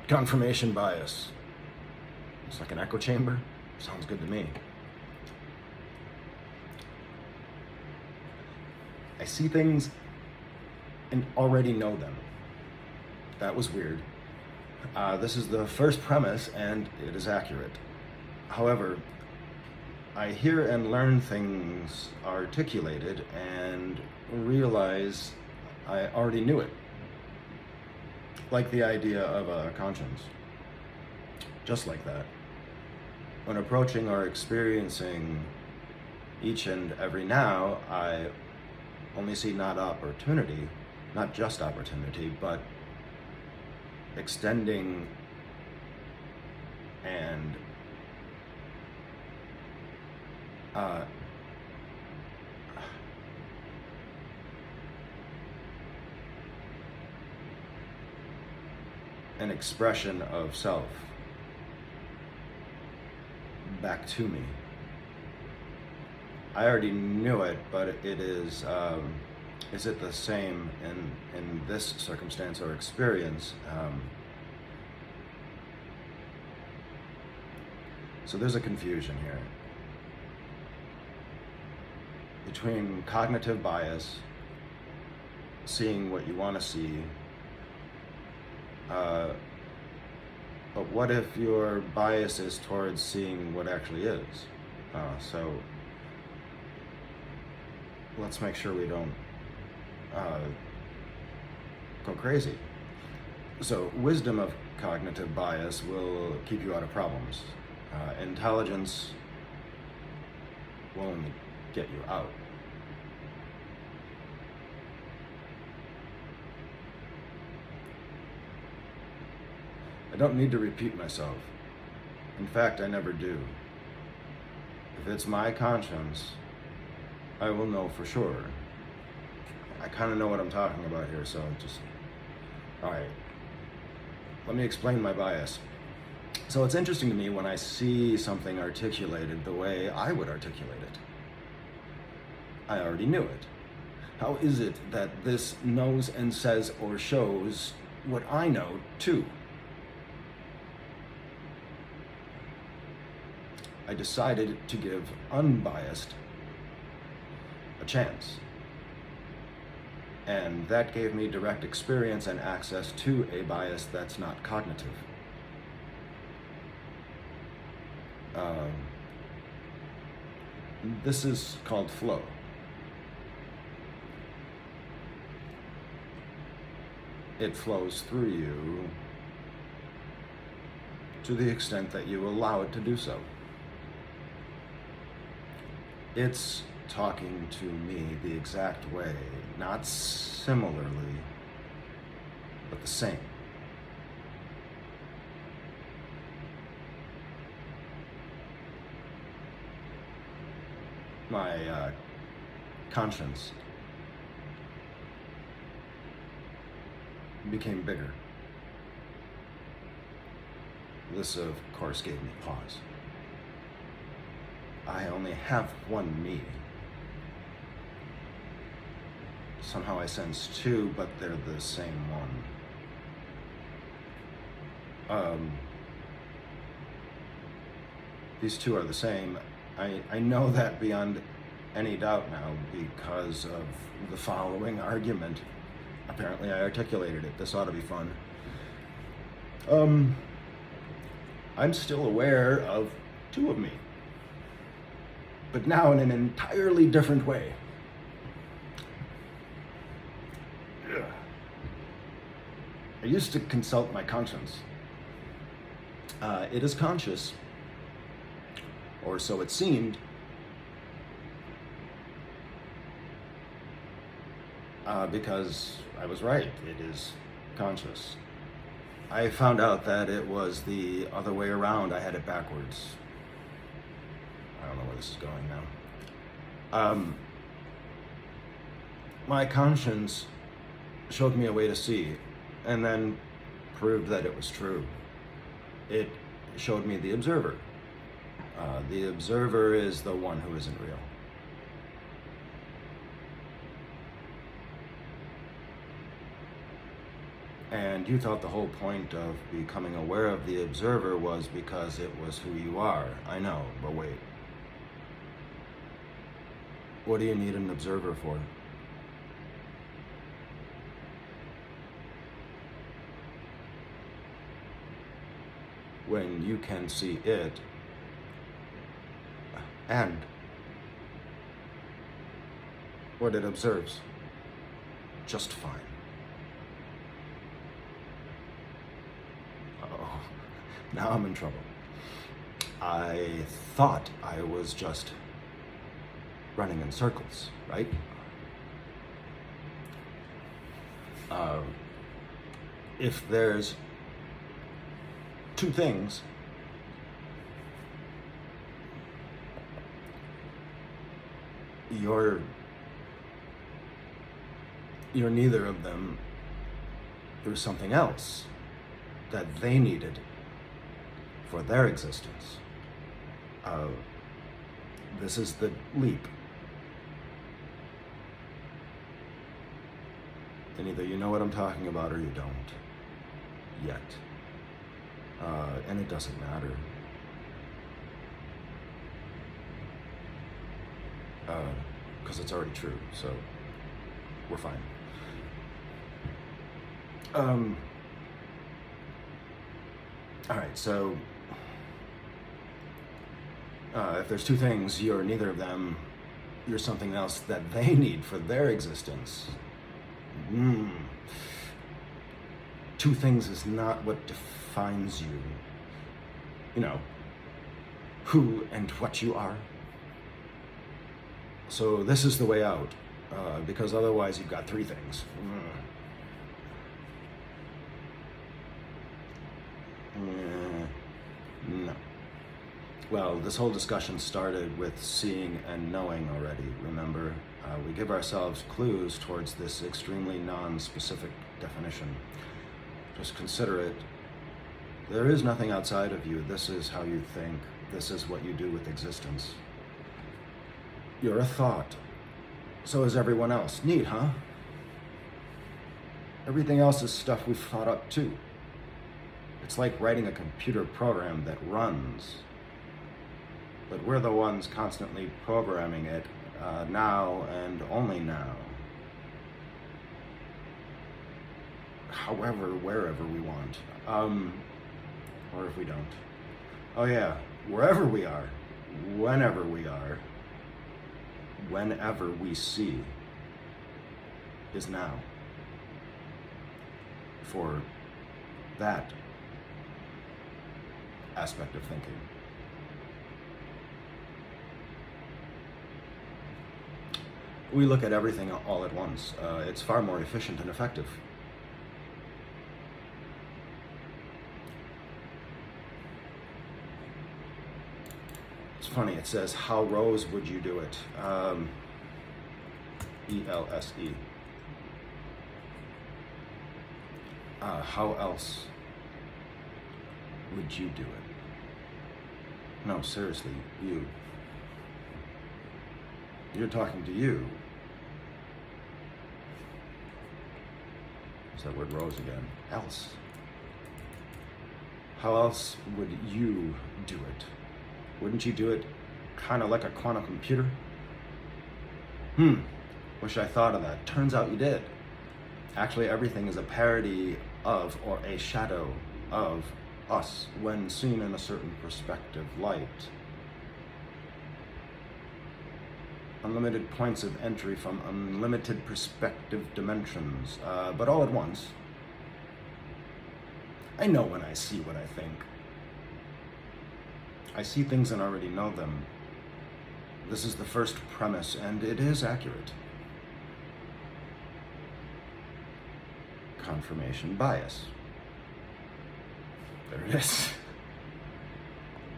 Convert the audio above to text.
Confirmation bias. It's like an echo chamber. Sounds good to me. I see things and already know them. That was weird. This is the first premise, and it is accurate. However, I hear and learn things articulated and realize I already knew it. Like the idea of a conscience. Just like that. When approaching or experiencing each and every now, I only see not just opportunity, but extending and an expression of self back to me. I already knew it, but it is it the same in this circumstance or experience? So there's a confusion here between cognitive bias, seeing what you want to see, but what if your bias is towards seeing what actually is? So let's make sure we don't go crazy. So wisdom of cognitive bias will keep you out of problems. Intelligence will only get you out. I don't need to repeat myself. In fact, I never do. If it's my conscience, I will know for sure. I kind of know what I'm talking about here, so alright. Let me explain my bias. So it's interesting to me when I see something articulated the way I would articulate it. I already knew it. How is it that this knows and says or shows what I know too? I decided to give unbiased a chance. And that gave me direct experience and access to a bias that's not cognitive. This is called flow. It flows through you to the extent that you allow it to do so. It's talking to me the exact way, not similarly, but the same. My conscience became bigger. This, of course, gave me pause. I only have one me. Somehow I sense two, but they're the same one. These two are the same. I know that beyond any doubt now because of the following argument. Apparently I articulated it. This ought to be fun. I'm still aware of two of me, but now in an entirely different way. I used to consult my conscience. It is conscious, or so it seemed, because I was right, it is conscious. I found out that it was the other way around. I had it backwards. I don't know where this is going now. My conscience showed me a way to see, and then proved that it was true. It showed me the observer. The observer is the one who isn't real. And you thought the whole point of becoming aware of the observer was because it was who you are. I know, but wait. What do you need an observer for? When you can see it and what it observes just fine. Oh, now I'm in trouble. I thought I was just running in circles, right? If there's two things you're neither of them, there's something else that they needed for their existence. This is the leap. And either you know what I'm talking about or you don't yet. And it doesn't matter. Because it's already true, so we're fine. All right, so if there's two things, you're neither of them, you're something else that they need for their existence. Two things is not what defines you. You know, who and what you are. So this is the way out, because otherwise you've got three things. No. Well, this whole discussion started with seeing and knowing already, remember? We give ourselves clues towards this extremely non-specific definition. Just consider it. There is nothing outside of you. This is how you think. This is what you do with existence. You're a thought. So is everyone else. Neat, huh? Everything else is stuff we've thought up too. It's like writing a computer program that runs. But we're the ones constantly programming it, now and only now. However, wherever we want. Or if we don't. Oh yeah, wherever we are, whenever we are, whenever we see, is now. For that aspect of thinking. We look at everything all at once. It's far more efficient and effective. It's funny, it says, how Rose would you do it? E-L-S-E. How else would you do it? No, seriously, you. You're talking to you. Is that word Rose again? Else. How else would you do it? Wouldn't you do it kind of like a quantum computer? Wish I thought of that. Turns out you did. Actually, everything is a parody of or a shadow of us when seen in a certain perspective light. Unlimited points of entry from unlimited perspective dimensions, but all at once. I know when I see what I think. I see things and already know them. This is the first premise, and it is accurate. Confirmation bias. There it is.